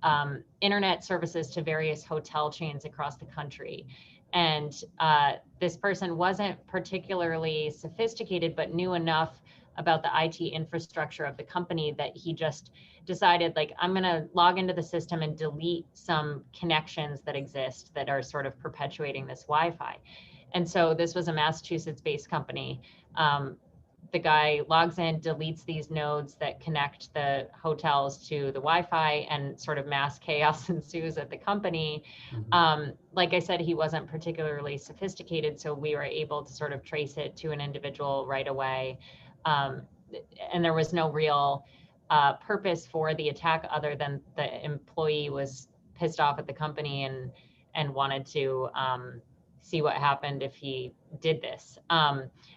internet services to various hotel chains across the country. And this person wasn't particularly sophisticated, but knew enough about the IT infrastructure of the company that he just decided, like, I'm going to log into the system and delete some connections that exist that are sort of perpetuating this Wi-Fi. And so this was a Massachusetts-based company. The guy logs in, deletes these nodes that connect the hotels to the Wi-Fi, and sort of mass chaos ensues at the company. Like I said, he wasn't particularly sophisticated, so we were able to sort of trace it to an individual right away. And there was no real purpose for the attack other than the employee was pissed off at the company and wanted to see what happened if he did this.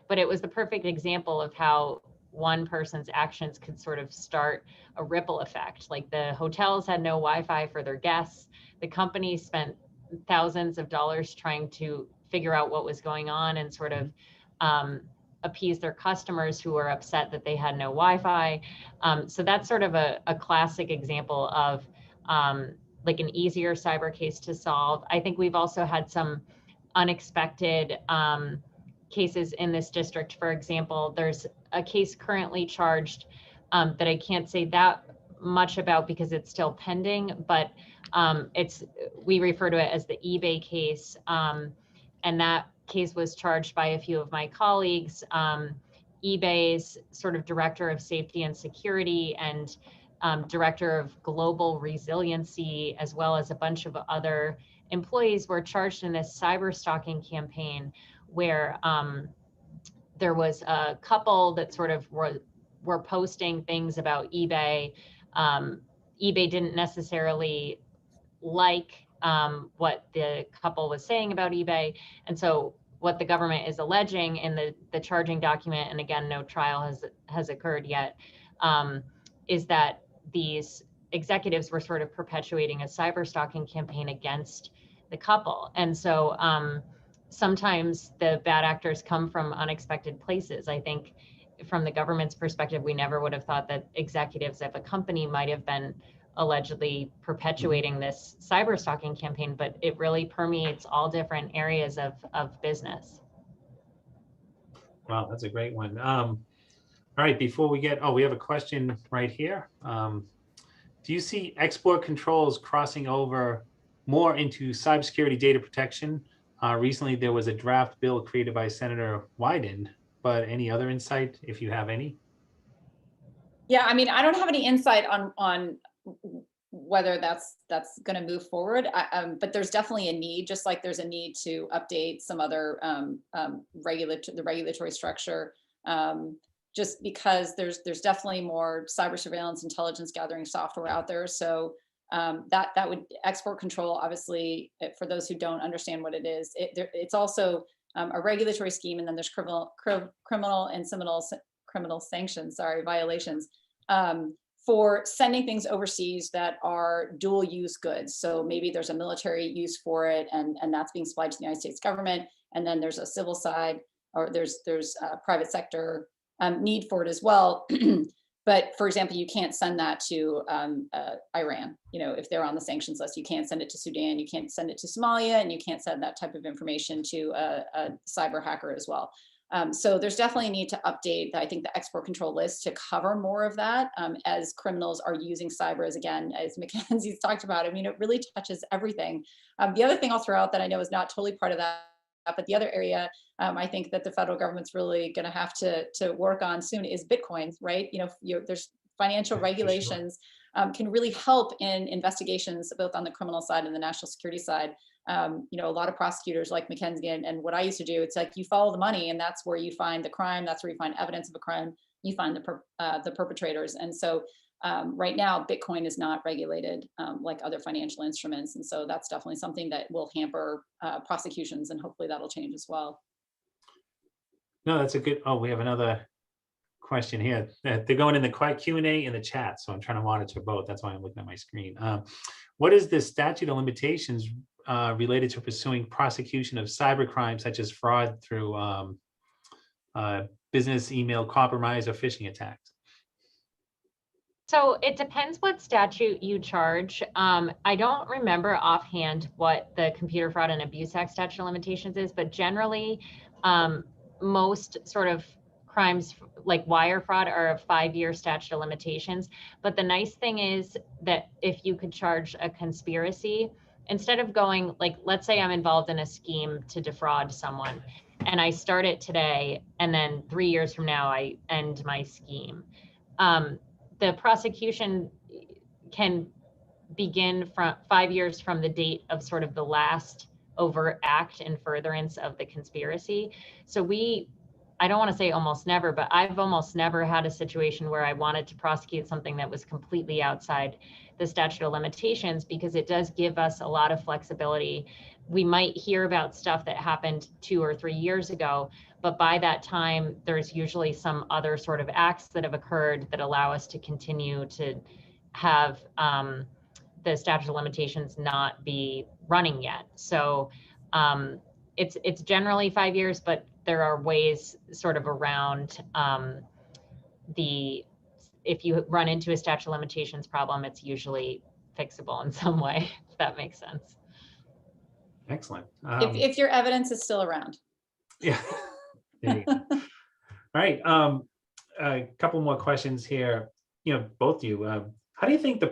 But it was the perfect example of how one person's actions could sort of start a ripple effect. Like the hotels had no Wi-Fi for their guests. The company spent thousands of dollars trying to figure out what was going on and sort of appease their customers who were upset that they had no Wi-Fi. So that's sort of a classic example of like an easier cyber case to solve. I think we've also had some unexpected cases in this district. For example, there's a case currently charged that I can't say that much about because it's still pending, but we refer to it as the eBay case. And that case was charged by a few of my colleagues. eBay's sort of director of safety and security and director of global resiliency, as well as a bunch of other employees, were charged in this cyber stalking campaign where there was a couple that sort of were posting things about eBay. eBay didn't necessarily like what the couple was saying about eBay. And so what the government is alleging in the charging document, and again, no trial has occurred yet, is that these executives were sort of perpetuating a cyber stalking campaign against the couple. And so sometimes the bad actors come from unexpected places. I think from the government's perspective, we never would have thought that executives of a company might have been allegedly perpetuating this cyber stalking campaign, but it really permeates all different areas of business. Wow, that's a great one. All right, before we get, we have a question right here. Do you see export controls crossing over more into cybersecurity data protection? Recently, there was a draft bill created by Senator Wyden, but any other insight, if you have any? Yeah, I mean, I don't have any insight on whether that's going to move forward, but there's definitely a need, just like there's a need to update some other regulatory structure, just because there's definitely more cyber surveillance intelligence gathering software out there. So that would export control, obviously, for those who don't understand what it is, it's also a regulatory scheme, and then there's criminal and criminal sanctions, violations, for sending things overseas that are dual use goods. So maybe there's a military use for it, and that's being supplied to the United States government. And then there's a civil side, or there's a private sector need for it as well. But for example, you can't send that to Iran. If they're on the sanctions list, you can't send it to Sudan, you can't send it to Somalia, and you can't send that type of information to a cyber hacker as well. So there's definitely a need to update, I think, the export control list to cover more of that, as criminals are using cyber, as Mackenzie's talked about. I mean, it really touches everything. The other thing I'll throw out that I know is not totally part of that, but the other area I think that the federal government's really going to have to work on soon is Bitcoin, right? There's financial regulations can really help in investigations, both on the criminal side and the national security side. A lot of prosecutors like Mackenzie and what I used to do, it's like you follow the money, and that's where you find the crime. That's where you find evidence of a crime. You find the perpetrators. And so right now, Bitcoin is not regulated like other financial instruments. And so that's definitely something that will hamper prosecutions, and hopefully that'll change as well. No, that's a good, we have another question here. They're going in the Q&A in the chat, so I'm trying to monitor both. That's why I'm looking at my screen. What is the statute of limitations related to pursuing prosecution of cybercrime such as fraud through business email compromise or phishing attacks? So it depends what statute you charge. I don't remember offhand what the Computer Fraud and Abuse Act statute of limitations is, but generally most sort of crimes like wire fraud are a 5-year statute of limitations. But the nice thing is that if you could charge a conspiracy, instead of going, like, let's say I'm involved in a scheme to defraud someone and I start it today, and then 3 years from now I end my scheme. The prosecution can begin from 5 years from the date of sort of the last overt act in furtherance of the conspiracy. So I don't want to say almost never, but I've almost never had a situation where I wanted to prosecute something that was completely outside the statute of limitations, because it does give us a lot of flexibility. We might hear about stuff that happened 2 or 3 years ago, but by that time, there's usually some other sort of acts that have occurred that allow us to continue to have the statute of limitations not be running yet. So it's generally 5 years, but there are ways sort of around if you run into a statute of limitations problem, it's usually fixable in some way, if that makes sense. Excellent. If your evidence is still around. Yeah. There you go. All right. A couple more questions here. Both of you. How do you think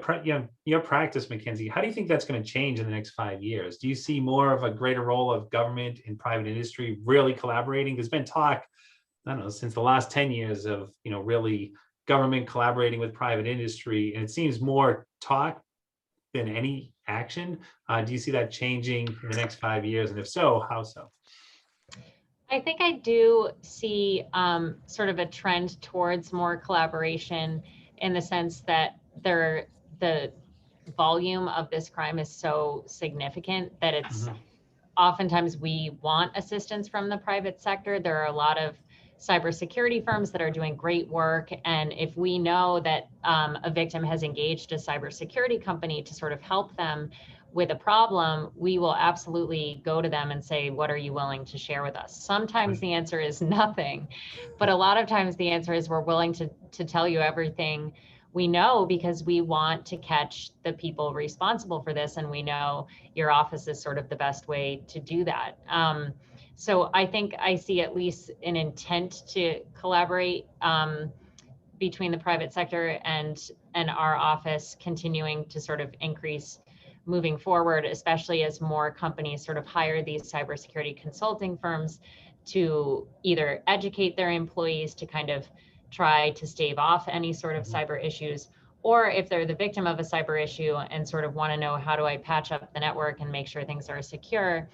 your practice, Mackenzie? How do you think that's going to change in the next 5 years? Do you see more of a greater role of government and private industry really collaborating? There's been talk, I don't know, since the last 10 years of really government collaborating with private industry, and it seems more talk than any action. Do you see that changing in the next 5 years? And if so, how so? I think I do see sort of a trend towards more collaboration in the sense that the volume of this crime is so significant that it's oftentimes we want assistance from the private sector. There are a lot of cybersecurity firms that are doing great work. And if we know that a victim has engaged a cybersecurity company to sort of help them with a problem, we will absolutely go to them and say, what are you willing to share with us? Sometimes the answer is nothing, but a lot of times the answer is we're willing to tell you everything we know because we want to catch the people responsible for this. And we know your office is sort of the best way to do that. So I think I see at least an intent to collaborate between the private sector and our office continuing to sort of increase moving forward, especially as more companies sort of hire these cybersecurity consulting firms to either educate their employees to kind of try to stave off any sort of cyber issues, or if they're the victim of a cyber issue and sort of want to know how do I patch up the network and make sure things are secure,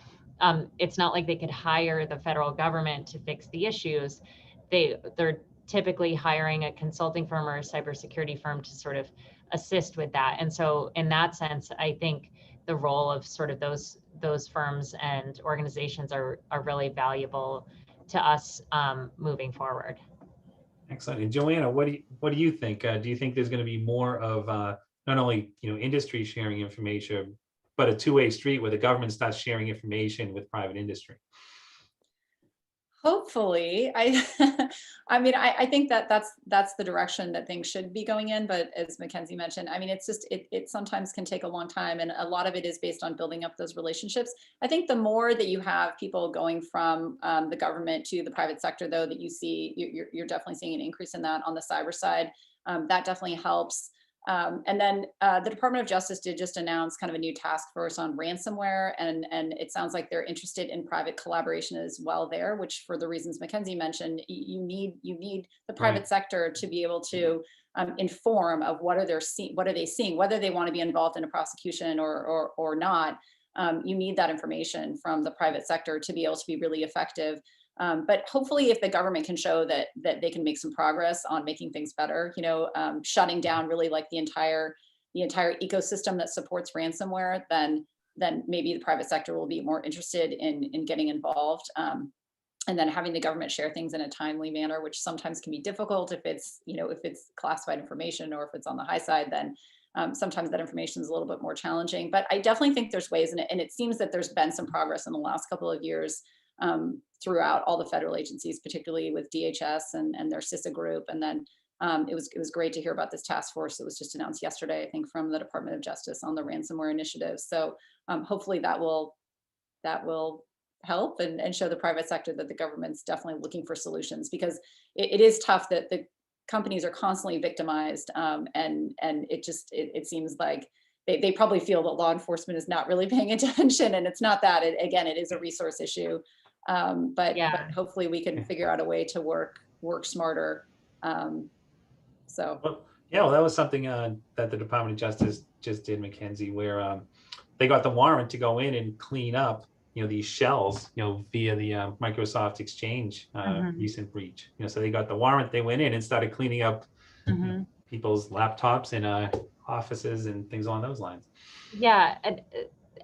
it's not like they could hire the federal government to fix the issues. They're typically hiring a consulting firm or a cybersecurity firm to sort of assist with that. And so in that sense, I think the role of sort of those firms and organizations are really valuable to us moving forward. Excellent. And Joanna, what do you think? Do you think there's going to be more of not only industry sharing information, but a two-way street where the government starts sharing information with private industry? Hopefully, I mean, I think that's the direction that things should be going in. But as Mackenzie mentioned, I mean, it's just it sometimes can take a long time, and a lot of it is based on building up those relationships. I think the more that you have people going from the government to the private sector, though, that you see, you're definitely seeing an increase in that on the cyber side. That definitely helps. And then the Department of Justice did just announce kind of a new task force on ransomware, and it sounds like they're interested in private collaboration as well there, which for the reasons Mackenzie mentioned, you need the private sector to be able to inform of what are they seeing, whether they want to be involved in a prosecution or not. You need that information from the private sector to be able to be really effective. But hopefully, if the government can show that they can make some progress on making things better, shutting down really like the entire ecosystem that supports ransomware, then maybe the private sector will be more interested in getting involved. And then having the government share things in a timely manner, which sometimes can be difficult if it's classified information, or if it's on the high side, then sometimes that information is a little bit more challenging. But I definitely think there's ways in it, and it seems that there's been some progress in the last couple of years throughout all the federal agencies, particularly with DHS and their CISA group. And then it was great to hear about this task force that was just announced yesterday, I think, from the Department of Justice on the ransomware initiative. So hopefully that will help and show the private sector that the government's definitely looking for solutions, because it is tough that the companies are constantly victimized, and it seems like they probably feel that law enforcement is not really paying attention, and it's not that. It is a resource issue, but hopefully we can figure out a way to work smarter. Well, that was something that the Department of Justice just did, Mackenzie, where they got the warrant to go in and clean up these shells via the Microsoft Exchange recent breach. So they got the warrant, they went in and started cleaning up people's laptops and offices and things along those lines. Yeah,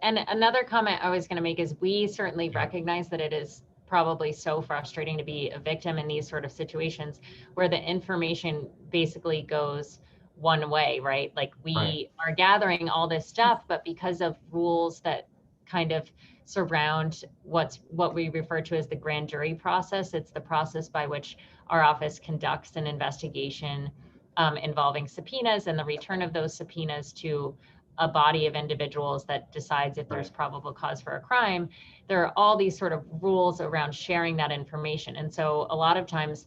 and another comment I was going to make is we certainly recognize that it is probably so frustrating to be a victim in these sort of situations where the information basically goes one way, right? Like we are gathering all this stuff, but because of rules that kind of surround what we refer to as the grand jury process, it's the process by which our office conducts an investigation involving subpoenas and the return of those subpoenas to a body of individuals that decides if there's probable cause for a crime, there are all these sort of rules around sharing that information. And so a lot of times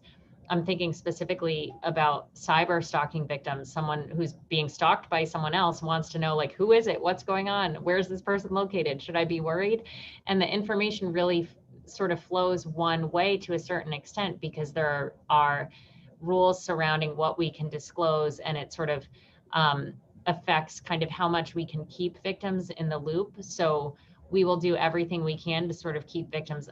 I'm thinking specifically about cyber stalking victims. Someone who's being stalked by someone else wants to know, like, who is it? What's going on? Where's this person located? Should I be worried? And the information really sort of flows one way to a certain extent, because there are rules surrounding what we can disclose, and it sort of affects kind of how much we can keep victims in the loop. So we will do everything we can to sort of keep victims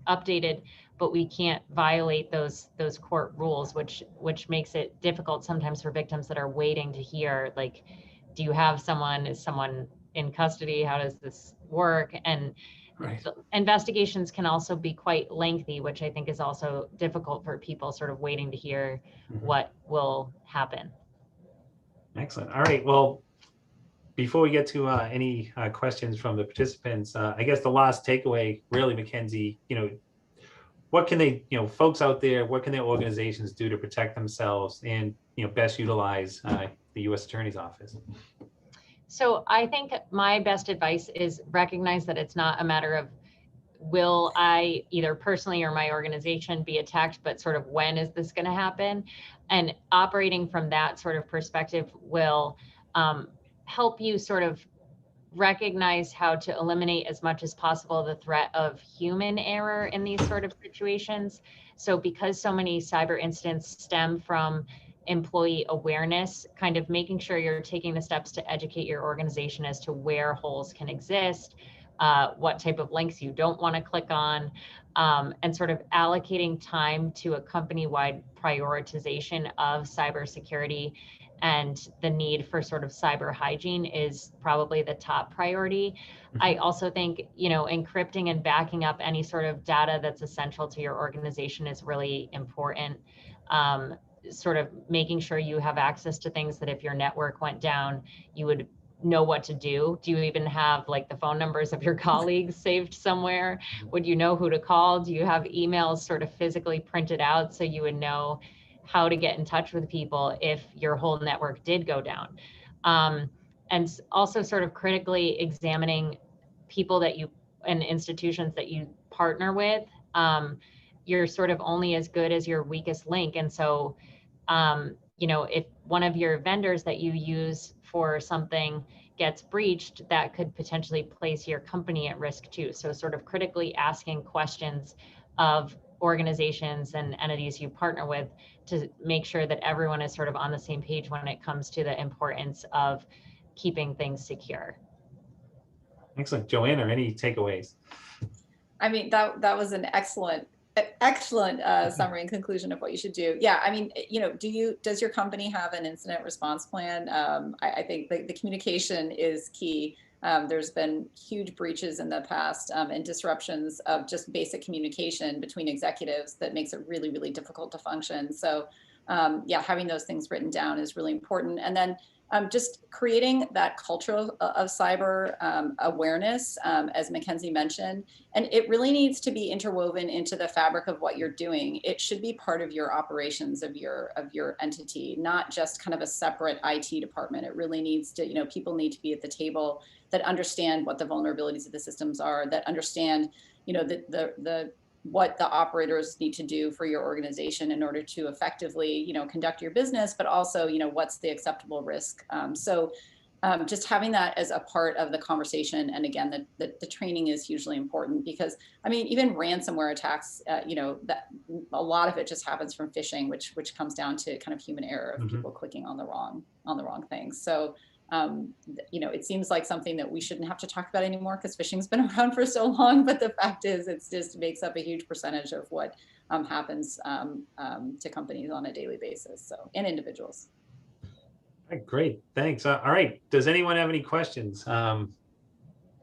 updated, but we can't violate those court rules, which makes it difficult sometimes for victims that are waiting to hear, like, do you have someone? Is someone in custody? How does this work? And investigations can also be quite lengthy, which I think is also difficult for people sort of waiting to hear what will happen. Excellent. All right. Well, before we get to any questions from the participants, I guess the last takeaway, really, Mackenzie, what can they, folks out there, what can their organizations do to protect themselves and, best utilize the U.S. Attorney's Office? So I think my best advice is recognize that it's not a matter of will I either personally or my organization be attacked, but sort of when is this going to happen? And operating from that sort of perspective will help you sort of recognize how to eliminate as much as possible the threat of human error in these sort of situations. So because so many cyber incidents stem from employee awareness, kind of making sure you're taking the steps to educate your organization as to where holes can exist, what type of links you don't want to click on, and sort of allocating time to a company-wide prioritization of cybersecurity and the need for sort of cyber hygiene is probably the top priority. I also think, encrypting and backing up any sort of data that's essential to your organization is really important. Sort of making sure you have access to things that if your network went down, you would know what to do. Do you even have like the phone numbers of your colleagues saved somewhere? Would you know who to call? Do you have emails sort of physically printed out so you would know how to get in touch with people if your whole network did go down? And also sort of critically examining people that you and institutions that you partner with. You're sort of only as good as your weakest link. And so, if one of your vendors that you use for something gets breached, that could potentially place your company at risk too. So sort of critically asking questions of organizations and entities you partner with to make sure that everyone is sort of on the same page when it comes to the importance of keeping things secure. Excellent. Joanna, any takeaways? I mean, that was an excellent summary and conclusion of what you should do. Yeah, I mean, does your company have an incident response plan? I think the communication is key. There's been huge breaches in the past and disruptions of just basic communication between executives that makes it really, really difficult to function. So yeah, having those things written down is really important. And then just creating that culture of cyber awareness, as Mackenzie mentioned, and it really needs to be interwoven into the fabric of what you're doing. It should be part of your operations of your entity, not just kind of a separate IT department. It really needs to, people need to be at the table that understand what the vulnerabilities of the systems are, that understand, what the operators need to do for your organization in order to effectively, conduct your business, but also, what's the acceptable risk. So just having that as a part of the conversation. And again, the training is hugely important because, I mean, even ransomware attacks, that a lot of it just happens from phishing, which comes down to kind of human error of people clicking on the wrong things. So it seems like something that we shouldn't have to talk about anymore because phishing's been around for so long, but the fact is it just makes up a huge percentage of what happens to companies on a daily basis, and individuals. All right, great, thanks. All right, does anyone have any questions?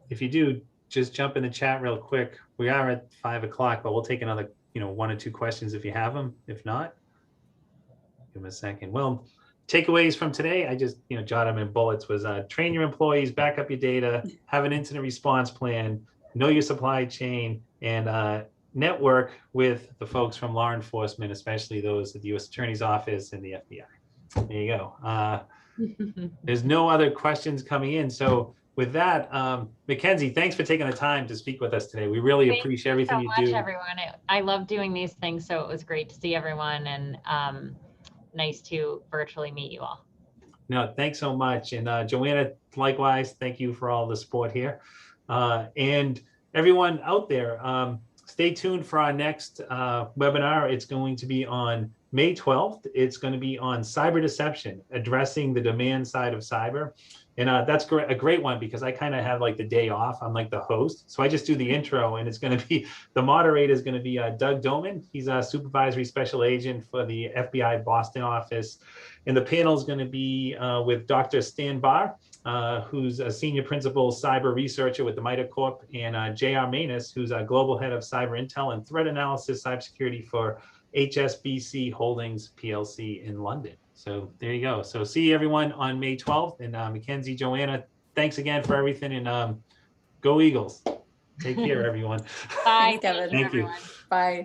If you do, just jump in the chat real quick. We are at 5 o'clock, but we'll take another 1 or 2 questions if you have them. If not, give them a second. Well, takeaways from today, I just jotted them in bullets, was train your employees, back up your data, have an incident response plan, know your supply chain, and network with the folks from law enforcement, especially those at the U.S. Attorney's Office and the FBI. There you go. There's no other questions coming in. So with that, Mackenzie, thanks for taking the time to speak with us today. We really Thank appreciate you everything so you much, do. everyone. I love doing these things, so it was great to see everyone, and nice to virtually meet you all. No, thanks so much. And Joanna, likewise, thank you for all the support here. And everyone out there, stay tuned for our next webinar. It's going to be on May 12th. It's going to be on cyber deception, addressing the demand side of cyber. And that's a great one because I kind of have like the day off. I'm like the host. So I just do the intro, and it's going to be, the moderator is going to be Doug Doman. He's a supervisory special agent for the FBI Boston office. And the panel is going to be with Dr. Stan Barr, who's a senior principal cyber researcher with the MITRE Corp, and J.R. Manus, who's a global head of cyber intel and threat analysis cybersecurity for HSBC Holdings PLC in London. So there you go. So see everyone on May 12th. And Mackenzie, Joanna, thanks again for everything. And go Eagles. Take care, everyone. Bye. Thanks, Kevin. Thank you, Thank you. everyone. Bye.